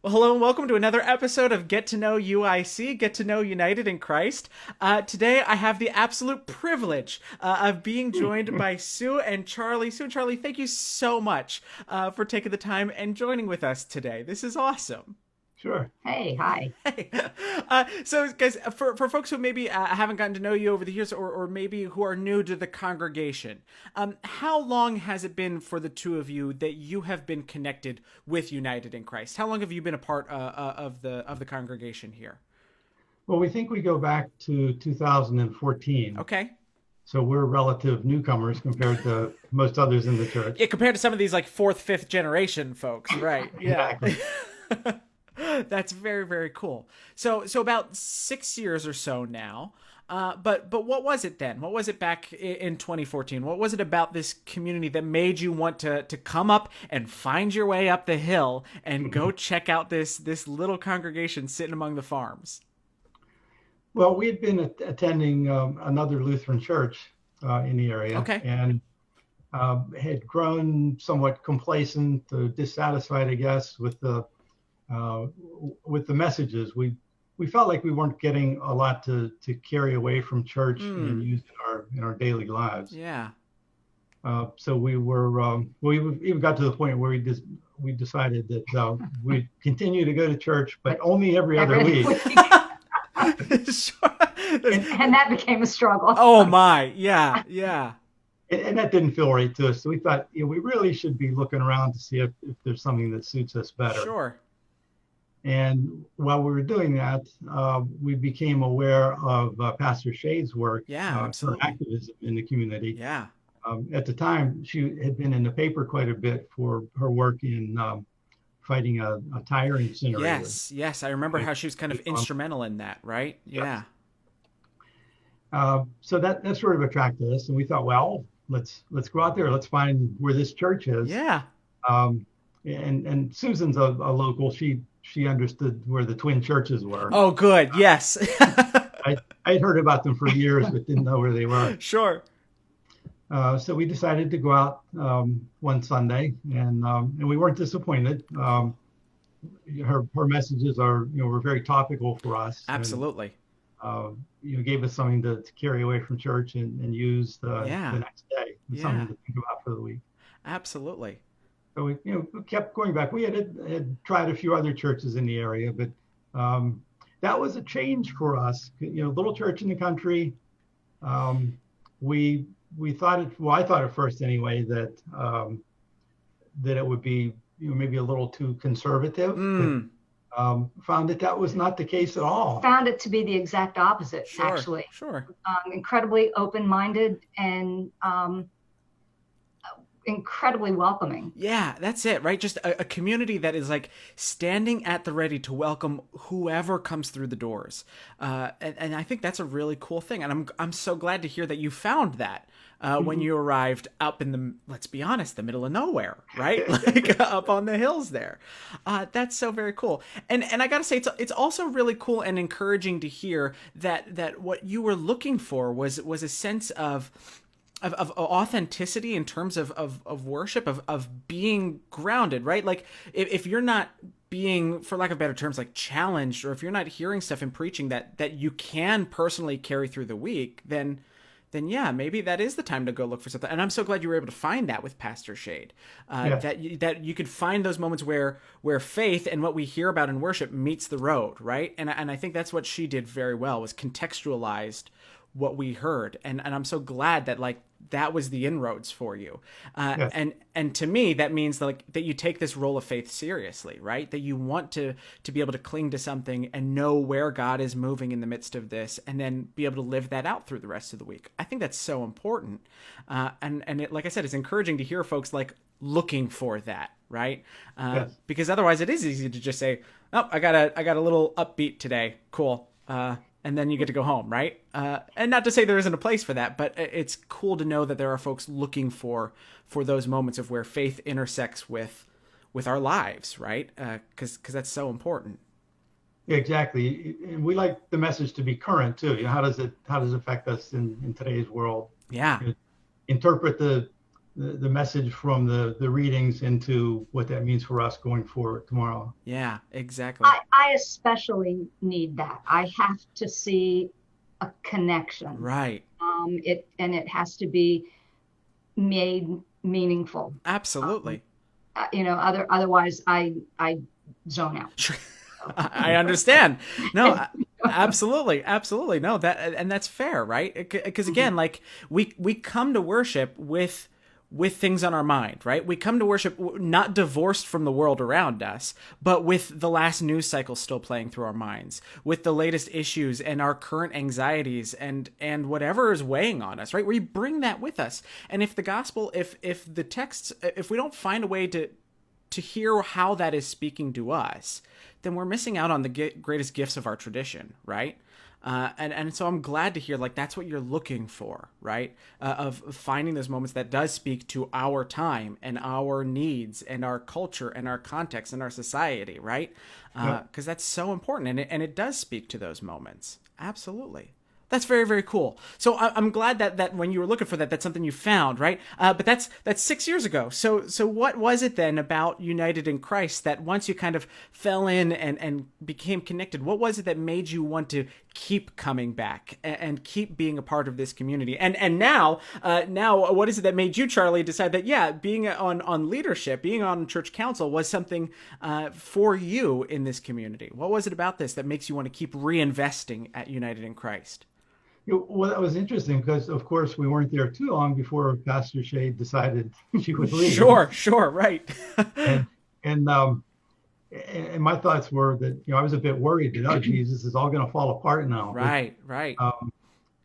Well, hello and welcome to another episode of Get to Know UIC, Get to Know United in Christ. Today, I have the absolute privilege of being joined by Sue and Charlie. Sue and Charlie, thank you so much for taking the time and joining with us today. This is awesome. Sure. Hey, hi. Hey. So, guys, for folks who maybe haven't gotten to know you over the years or maybe who are new to the congregation, how long has it been for the two of you that you have been connected with United in Christ? How long have you been a part of the congregation here? Well, we think we go back to 2014. Okay. So we're relative newcomers compared to most others in the church. Yeah, compared to some of these like fourth, fifth generation folks, right? Yeah. Exactly. That's very, very cool. So about 6 years or so now. But what was it then? What was it back in 2014? What was it about this community that made you want to come up and find your way up the hill and go check out this little congregation sitting among the farms? Well, we had been attending another Lutheran church in the area, Okay. and had grown somewhat complacent, dissatisfied, I guess, with the messages. We felt like we weren't getting a lot to carry away from church and use in our daily lives. Yeah. So we even got to the point where we decided that we'd continue to go to church, but only every other week. Sure. And that became a struggle. Oh my. Yeah. Yeah. And that didn't feel right to us. So we thought, we really should be looking around to see if there's something that suits us better. Sure. And while we were doing that, we became aware of Pastor Shade's work, Yeah, her absolutely. activism in the community. Yeah. At the time, she had been in the paper quite a bit for her work in fighting a tire incinerator. Yes. Yes. I remember how she was kind of instrumental in that, right? Yeah. So that sort of attracted us, and we thought, well, let's go out there. Let's find where this church is. Yeah. And Susan's a local. She understood where the twin churches were. Oh, good. Yes. I'd heard about them for years, but didn't know where they were. Sure. So we decided to go out one Sunday, and we weren't disappointed. Her messages were very topical for us. Absolutely. And, gave us something to carry away from church and use the next day. Something to think about for the week. Absolutely. So we kept going back. We had tried a few other churches in the area, but that was a change for us. Little church in the country. We thought it. Well, I thought at first anyway that it would be maybe a little too conservative. But, found that was not the case at all. Found it to be the exact opposite, Sure. actually. Sure. Incredibly open-minded and incredibly welcoming. Yeah, that's it, right? Just a community that is like standing at the ready to welcome whoever comes through the doors. And I think that's a really cool thing. And I'm so glad to hear that you found that when you arrived up in let's be honest, the middle of nowhere, right? Like up on the hills there. That's so very cool. And I gotta say, it's also really cool and encouraging to hear that what you were looking for was a sense of authenticity in terms of worship, of being grounded, right? Like if you're not being, for lack of better terms, like challenged, or if you're not hearing stuff in preaching that you can personally carry through the week, then yeah, maybe that is the time to go look for something. And I'm so glad you were able to find that with Pastor Shade, Yes. that you could find those moments where faith and what we hear about in worship meets the road, right? And I think that's what she did very well, was contextualized what we heard. And I'm so glad that like that was the inroads for you. Yes. And to me, that means that you take this role of faith seriously, right? That you want to be able to cling to something and know where God is moving in the midst of this, and then be able to live that out through the rest of the week. I think that's so important. And it, like I said, it's encouraging to hear folks like looking for that, right? Yes. Because otherwise it is easy to just say, oh, I got a little upbeat today. Cool. And then you get to go home, right? And not to say there isn't a place for that, but it's cool to know that there are folks looking for those moments of where faith intersects with our lives, right? Because that's so important. Yeah, exactly. And we like the message to be current too. How does it affect us in today's world? Yeah. Interpret the the message from the readings into what that means for us going forward tomorrow. Yeah, exactly. I especially need that. I have to see a connection. Right. It has to be made meaningful. Absolutely. Otherwise I zone out. Sure. I understand. No, absolutely, absolutely. No, and that's fair, right? Because again, like we come to worship with things on our mind, right? We come to worship not divorced from the world around us, but with the last news cycle still playing through our minds, with the latest issues and our current anxieties and whatever is weighing on us, right? We bring that with us. And if the gospel, if the texts, if we don't find a way to hear how that is speaking to us, then we're missing out on the greatest gifts of our tradition, right? And so I'm glad to hear like that's what you're looking for, right? Of finding those moments that does speak to our time and our needs and our culture and our context and our society, right? Because that's so important, and it does speak to those moments. Absolutely. That's very, very cool. So I'm glad that when you were looking for that, that's something you found, right? But that's 6 years ago. So what was it then about United in Christ that once you kind of fell in and became connected, what was it that made you want to keep coming back and keep being a part of this community? And now what is it that made you, Charlie, decide that, yeah, being on leadership, being on church council was something for you in this community? What was it about this that makes you want to keep reinvesting at United in Christ? Well, that was interesting because, of course, we weren't there too long before Pastor Shade decided she would leave. Sure, right. and my thoughts were that I was a bit worried that Jesus is all going to fall apart now. Right.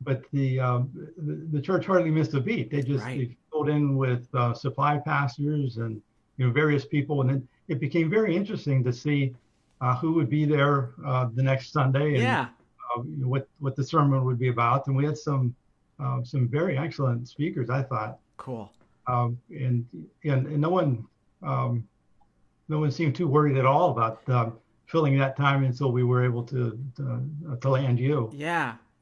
But the church hardly missed a beat. They filled in with supply pastors and various people, and then it became very interesting to see who would be there the next Sunday. And, what the sermon would be about, and we had some very excellent speakers, I thought. Cool. And no one seemed too worried at all about filling that time until we were able to land you.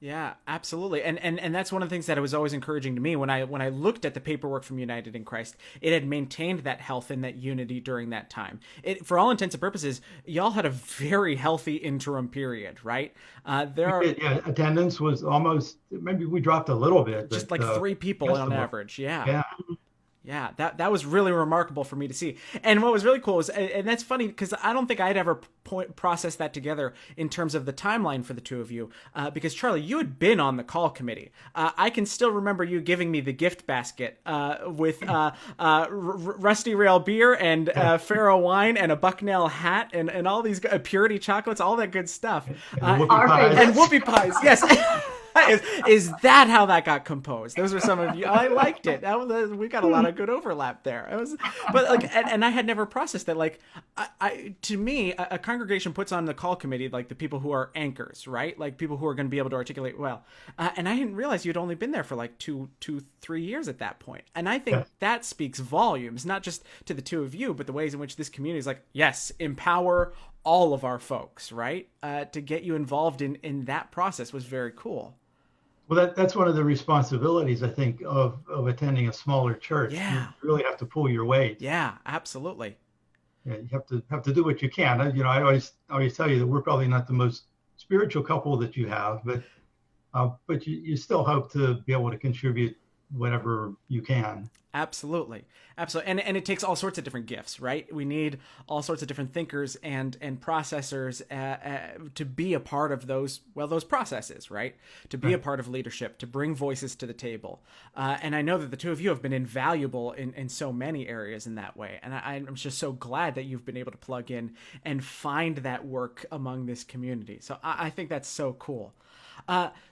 Yeah, absolutely. And that's one of the things that it was always encouraging to me when I looked at the paperwork from United in Christ. It had maintained that health and that unity during that time. For all intents and purposes, y'all had a very healthy interim period, right? Attendance was almost, maybe we dropped a little bit. Just like 3 people on average. Yeah. Yeah, that was really remarkable for me to see. And what was really cool was, and that's funny because I don't think I'd ever processed that together in terms of the timeline for the two of you. Because Charlie, you had been on the call committee. I can still remember you giving me the gift basket with Rusty Rail beer and Faro wine and a Bucknell hat and all these Purity chocolates, all that good stuff. And whoopie pies, yes. Is that how that got composed? Those were some of you. I liked it. We got a lot of good overlap there. And I had never processed that. Like, to me, a congregation puts on the call committee like the people who are anchors, right? Like people who are going to be able to articulate well. And I didn't realize you'd only been there for like 3 years at that point. And I think that speaks volumes, not just to the two of you, but the ways in which this community is like, yes, empower all of our folks, right? To get you involved in that process was very cool. Well, that's one of the responsibilities, I think, of attending a smaller church. Yeah. You really have to pull your weight. Yeah, absolutely. Yeah, you have to do what you can. I always tell you that we're probably not the most spiritual couple that you have, but you still hope to be able to contribute whatever you can. Absolutely. And it takes all sorts of different gifts, right? We need all sorts of different thinkers and processors to be a part of those processes, right? To be a part of leadership, to bring voices to the table. And I know that the two of you have been invaluable in so many areas in that way. And I'm just so glad that you've been able to plug in and find that work among this community. So I think that's so cool.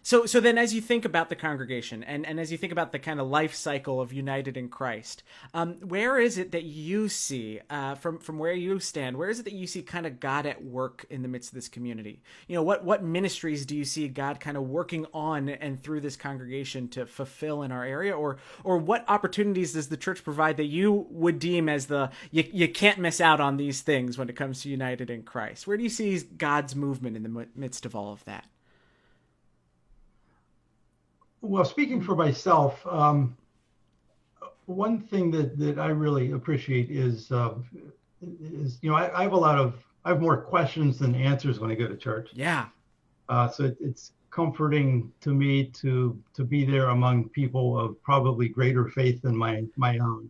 So then as you think about the congregation and as you think about the kind of life cycle of United in Christ, where is it that you see, from where you stand, where is it that you see kind of God at work in the midst of this community? What ministries do you see God kind of working on and through this congregation to fulfill in our area? Or what opportunities does the church provide that you would deem as you can't miss out on these things when it comes to United in Christ? Where do you see God's movement in the midst of all of that? Well, speaking for myself, one thing that I really appreciate is I have a lot of I have more questions than answers when I go to church. Yeah. So it's comforting to me to be there among people of probably greater faith than my own.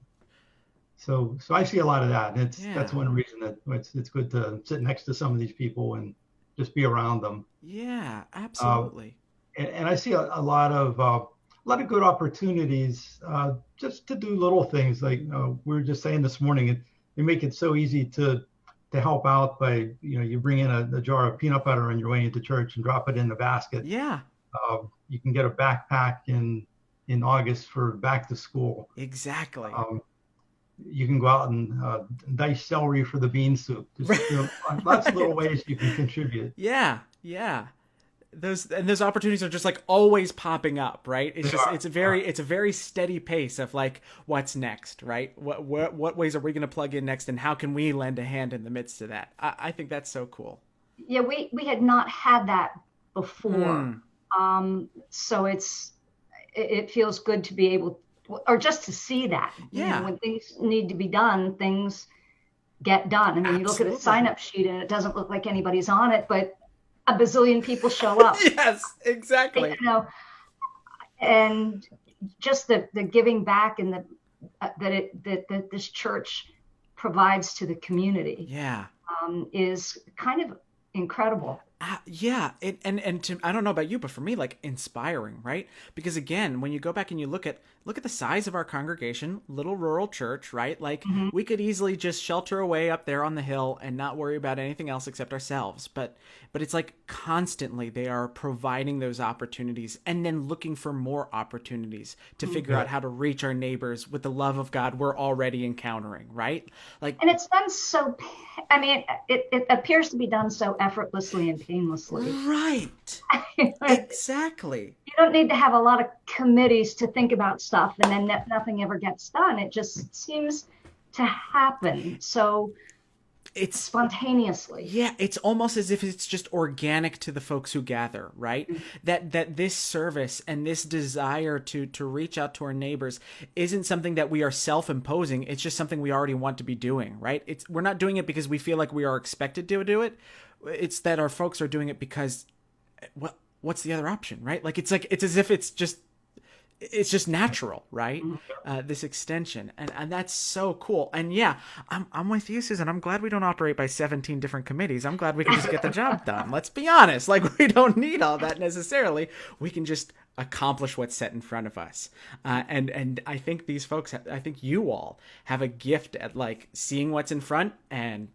So I see a lot of that, and that's Yeah. one reason that it's good to sit next to some of these people and just be around them. Yeah, Uh, absolutely. and I see a lot of good opportunities just to do little things like we were just saying this morning. They make it so easy to help out by you bring in a jar of peanut butter on your way into church and drop it in the basket. Yeah, You can get a backpack in August for back to school. exactly. Um, you can go out and dice celery for the bean soup. Lots of little Right. ways you can contribute. Yeah, yeah. Those opportunities are just like always popping up, right? It's They just are. it's a very steady pace of like what's next, right? What ways are we going to plug in next, and how can we lend a hand in the midst of that? I think that's so cool. Yeah, we had not had that before. Mm, So it feels good to be able, or just to see that, yeah, when things need to be done, things get done. I mean, you look at a absolutely. sign up sheet and it doesn't look like anybody's on it, but a bazillion people show up, Yes, you exactly. know, and just the giving back and that this church provides to the community Yeah. is kind of incredible. Yeah, and to, I don't know about you, but for me, like inspiring, right? Because again, when you go back and you look at the size of our congregation, little rural church, right? Like Mm-hmm. we could easily just shelter away up there on the hill and not worry about anything else except ourselves. But it's like constantly they are providing those opportunities and then looking for more opportunities to figure Yeah. out how to reach our neighbors with the love of God we're already encountering, right? Like And it's done so, I mean, it appears to be done so effortlessly and painlessly. right. You Exactly. don't need to have a lot of committees to think about stuff and then nothing ever gets done. It just seems to happen so It's spontaneously. Yeah, it's almost as if it's just organic to the folks who gather, right? That this service and this desire to reach out to our neighbors isn't something that we are self-imposing. It's just something we already want to be doing, right? We're not doing it because we feel like we are expected to do it. It's that our folks are doing it because what's the other option, right? Like it's as if it's just natural, right? This extension, and that's so cool. And yeah, I'm with you, Susan. I'm glad we don't operate by 17 different committees. I'm glad we can just get the job done. Let's be honest. Like we don't need all that necessarily. We can just accomplish what's set in front of us. And I think these folks, I think you all have a gift at like seeing what's in front and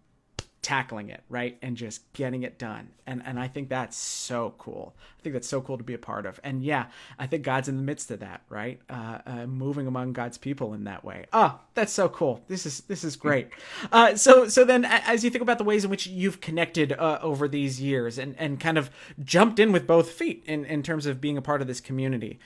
tackling it, right? And just getting it done. And I think that's so cool. I think that's so cool to be a part of. And yeah, I think God's in the midst of that, right? Moving among God's people in that way. Oh, that's so cool. This is great. So then as you think about the ways in which you've connected over these years and kind of jumped in with both feet in terms of being a part of this community,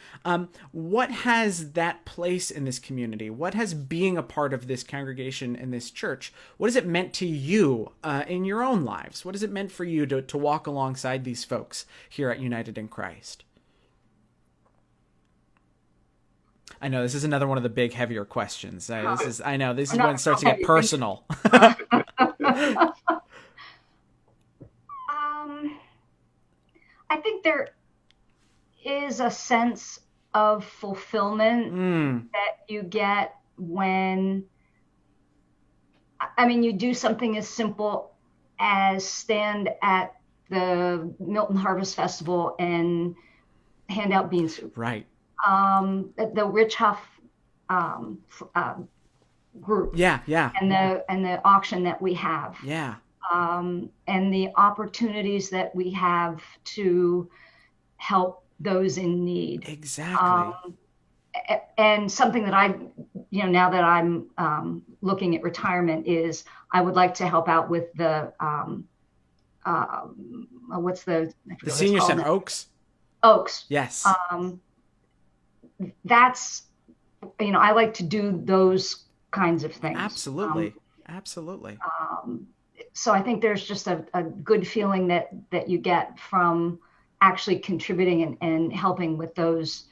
what has that place in this community? What has being a part of this congregation and this church, what has it meant to you in your own lives? What has it meant for you to walk alongside these folks here at United in Christ? I know this is another one of the big, heavier questions. I know this is when it starts to get personal. I think there is a sense of fulfillment that you get when, I mean, you do something as simple as stand at the Milton Harvest Festival and hand out bean soup. Right. The Rich Huff group. Yeah. Yeah. And the auction that we have. Yeah. And the opportunities that we have to help those in need. Exactly. And something that now that I'm looking at retirement is I would like to help out with the what's the Senior Center, Oaks. Yes. That's I like to do those kinds of things. Absolutely. Absolutely. So I think there's just a good feeling that you get from actually contributing and helping with those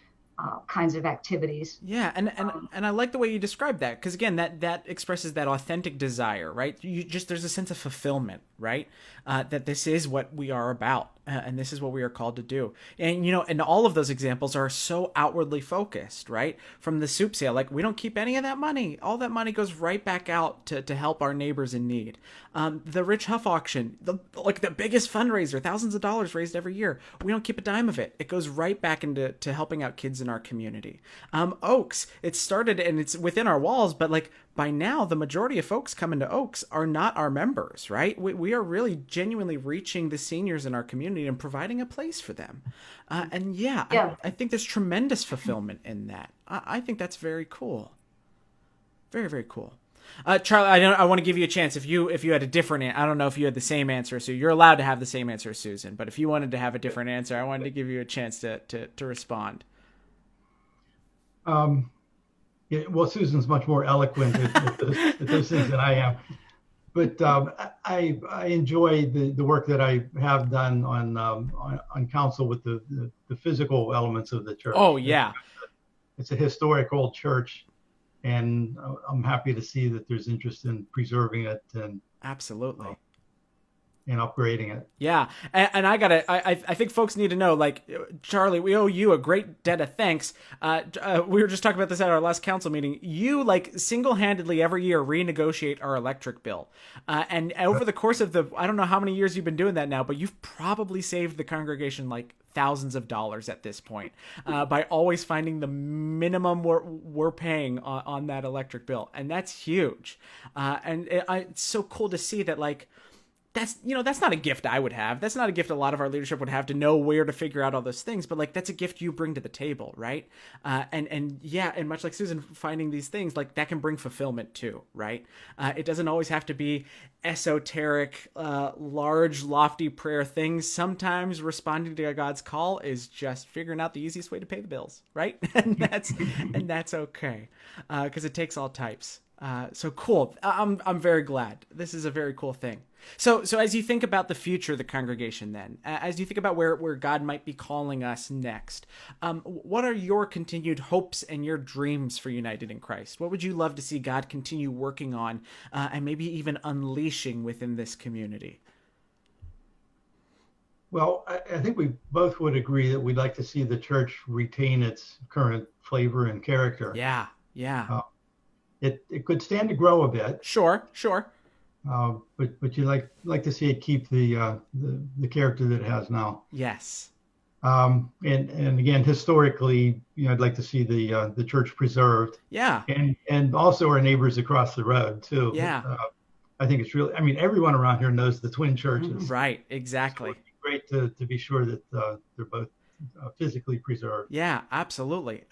kinds of activities. Yeah, and I like the way you describe that, because again, that expresses that authentic desire, right? You just there's a sense of fulfillment, right? That this is what we are about, and this is what we are called to do. And and all of those examples are so outwardly focused, right? From the soup sale, like we don't keep any of that money. All that money goes right back out to help our neighbors in need. The Rich Huff auction, the biggest fundraiser, thousands of dollars raised every year. We don't keep a dime of it. It goes right back into helping out kids in our community. Oaks, it started and it's within our walls, but like by now, the majority of folks coming to Oaks are not our members, right? We are really genuinely reaching the seniors in our community and providing a place for them. And yeah. I think there's tremendous fulfillment in that. I think that's very cool. Very, very cool. Charlie, I want to give you a chance. If you had a different, I don't know if you had the same answer, so you're allowed to have the same answer as Susan. But if you wanted to have a different answer, I wanted to give you a chance to respond. Yeah, well, Susan's much more eloquent at those things than I am. But I enjoy the work that I have done on council with the physical elements of the church. Oh yeah, it's a historic old church, and I'm happy to see that there's interest in preserving it and absolutely. And upgrading it. Yeah. And I think folks need to know, like, Charlie, we owe you a great debt of thanks. We were just talking about this at our last council meeting. You, like, single-handedly every year renegotiate our electric bill. And over the course of I don't know how many years you've been doing that now, but you've probably saved the congregation, like, thousands of dollars at this point by always finding the minimum we're paying on that electric bill. And that's huge. And it's so cool to see that, like, that's not a gift I would have. That's not a gift a lot of our leadership would have, to know where to figure out all those things. But like, that's a gift you bring to the table, right? And much like Susan, finding these things, like, that can bring fulfillment too, right? It doesn't always have to be esoteric, large, lofty prayer things. Sometimes responding to God's call is just figuring out the easiest way to pay the bills, right? and that's okay, because it takes all types. So cool. I'm very glad. This is a very cool thing. So as you think about the future of the congregation, then, as you think about where God might be calling us next, what are your continued hopes and your dreams for United in Christ? What would you love to see God continue working on, and maybe even unleashing within this community? Well, I think we both would agree that we'd like to see the church retain its current flavor and character. Yeah. It could stand to grow a bit. Sure. But you like to see it keep the character that it has now. Yes. And again, historically, I'd like to see the church preserved. Yeah. And also our neighbors across the road too. Yeah. I think it's really. I mean, everyone around here knows the twin churches. Right. Exactly. So it'd be great to be sure that they're both physically preserved. Yeah, absolutely.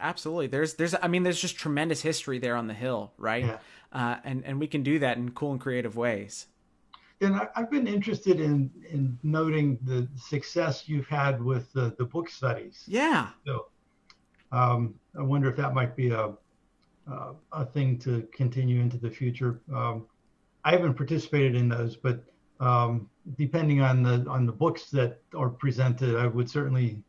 There's just tremendous history there on the hill, right? Yeah. And we can do that in cool and creative ways. And I've been interested in noting the success you've had with the book studies. Yeah. So I wonder if that might be a thing to continue into the future. I haven't participated in those, but depending on the books that are presented, I would certainly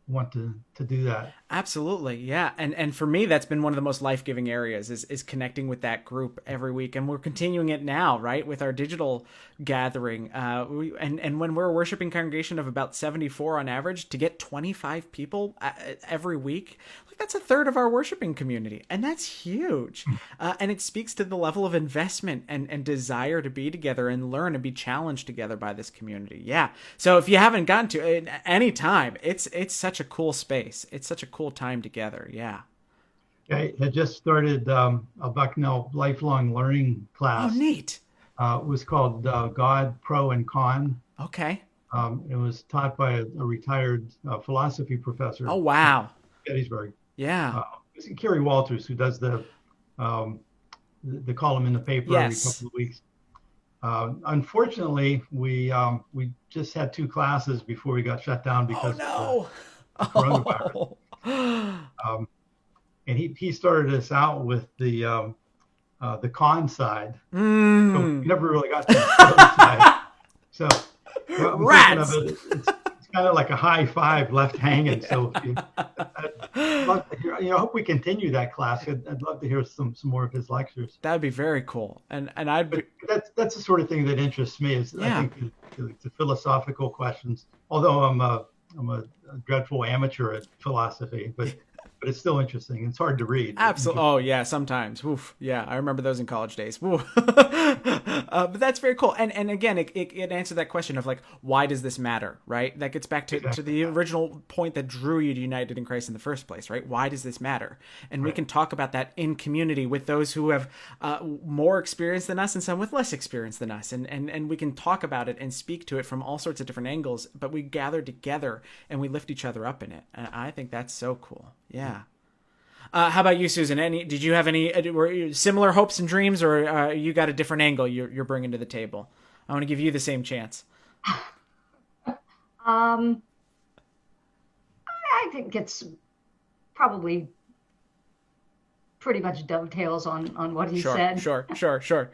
want to do that. Absolutely. Yeah. And for me, that's been one of the most life-giving areas is connecting with that group every week. And we're continuing it now, right? With our digital gathering. And when we're a worshiping congregation of about 74 on average, to get 25 people every week, like, that's a third of our worshiping community. And that's huge. And it speaks to the level of investment and desire to be together and learn and be challenged together by this community. Yeah. So if you haven't gotten to it any time, it's such a cool space. It's such a cool time together. Yeah. I just started a Bucknell lifelong learning class. Oh, neat. It was called God, Pro, and Con. Okay. It was taught by a retired philosophy professor. Oh, wow. At Gettysburg. Yeah. It's Kerry Walters, who does the column in the paper every couple of weeks. Unfortunately, we just had 2 classes before we got shut down because of coronavirus. And he started us out with the con side. So we never really got to the pro side. So rats. It's kind of like a high five left hanging. So I'd love to hear. I hope we continue that class. I'd love to hear some more of his lectures. That'd be very cool. And I'd be, but that's the sort of thing that interests me. Is yeah. I think the philosophical questions. Although I'm a dreadful amateur at philosophy, but it's still interesting. It's hard to read. Absolutely. Oh yeah, sometimes. Oof. Yeah, I remember those in college days. But that's very cool. And again, it answered that question of like, why does this matter, right? That gets back to the original point that drew you to United in Christ in the first place, right? Why does this matter? And we can talk about that in community with those who have more experience than us and some with less experience than us. And we can talk about it and speak to it from all sorts of different angles, but we gather together and we lift each other up in it. And I think that's so cool. Yeah. How about you, Susan? Did you have any similar hopes and dreams, or you got a different angle you're bringing to the table? I want to give you the same chance. I think it's probably pretty much dovetails on what he said. Sure.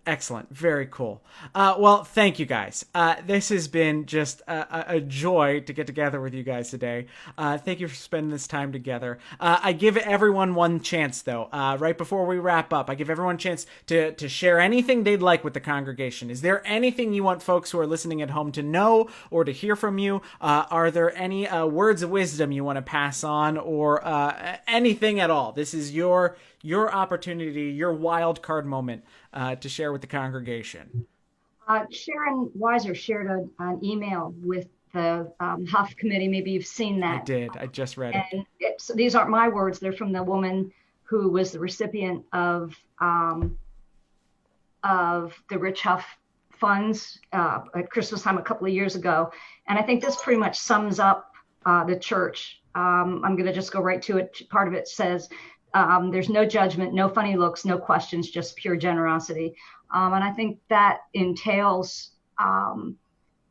Excellent. Very cool. Well, thank you guys. This has been just a joy to get together with you guys today. Thank you for spending this time together. I give everyone one chance, though. Right before we wrap up, I give everyone a chance to share anything they'd like with the congregation. Is there anything you want folks who are listening at home to know or to hear from you? Are there any words of wisdom you want to pass on, or anything at all? This is your opportunity, your wild card moment to share with the congregation. Sharon Weiser shared an email with the Huff Committee. Maybe you've seen that. I did. I just read it. So these aren't my words. They're from the woman who was the recipient of the Rich Huff funds at Christmas time a couple of years ago. And I think this pretty much sums up the church. I'm going to just go right to it. Part of it says, there's no judgment, no funny looks, no questions, just pure generosity. And I think that entails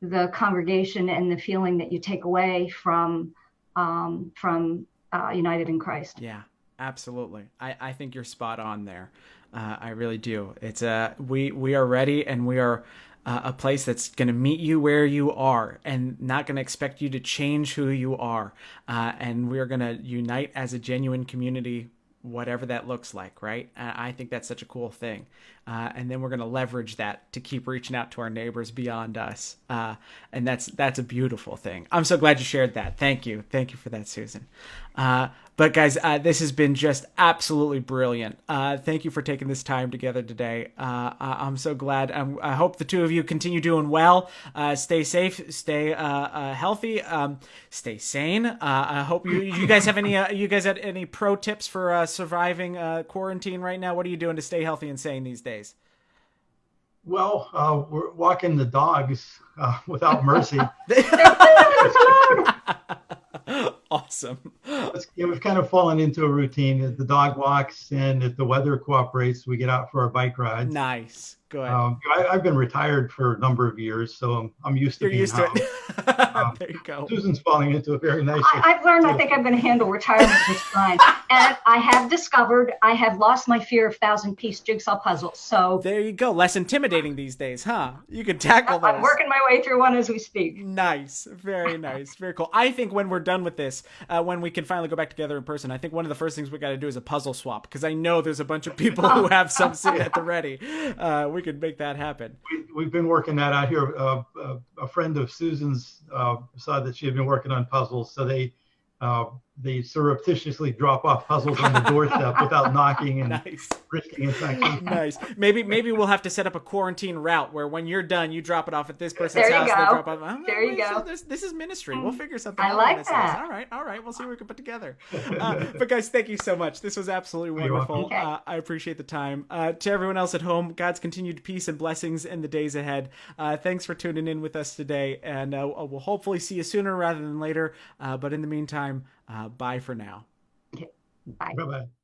the congregation and the feeling that you take away from United in Christ. Yeah, absolutely. I think you're spot on there. I really do. It's we are ready, and we are a place that's going to meet you where you are and not going to expect you to change who you are. And we are going to unite as a genuine community, whatever that looks like, right? I think that's such a cool thing. And then we're going to leverage that to keep reaching out to our neighbors beyond us. And that's a beautiful thing. I'm so glad you shared that. Thank you. Thank you for that, Susan. But guys, this has been just absolutely brilliant. Thank you for taking this time together today. I'm so glad. I hope the two of you continue doing well. Stay safe, stay healthy, stay sane. I hope you guys have any pro tips for surviving quarantine right now? What are you doing to stay healthy and sane these days? Well, we're walking the dogs without mercy. Awesome. We've kind of fallen into a routine. The dog walks, and if the weather cooperates, we get out for our bike rides. Nice. Good. I've been retired for a number of years, so I'm used to You're being used home. to it. There you go. Susan's falling into a very nice. I've learned I think I'm going to handle retirement just fine. And I have discovered I have lost my fear of 1,000-piece jigsaw puzzles. So there you go. Less intimidating these days, huh? You can tackle those. I'm working my way through one as we speak. Nice. Very nice. Very cool. I think when we're done with this, when we can finally go back together in person, I think one of the first things we got to do is a puzzle swap, because I know there's a bunch of people who have some sitting at the ready. We could make that happen. We've been working that out here. A friend of Susan's saw that she had been working on puzzles, so they surreptitiously drop off puzzles on the doorstep without knocking and risking infection. Nice. Maybe we'll have to set up a quarantine route where when you're done, you drop it off at this person's house. Go. And they drop off. There you go. This is ministry. We'll figure something out. I like that. All right. We'll see what we can put together. But guys, thank you so much. This was absolutely wonderful. Okay. I appreciate the time. To everyone else at home, God's continued peace and blessings in the days ahead. Thanks for tuning in with us today, and we'll hopefully see you sooner rather than later. But in the meantime, bye for now. Okay. Bye. Bye-bye.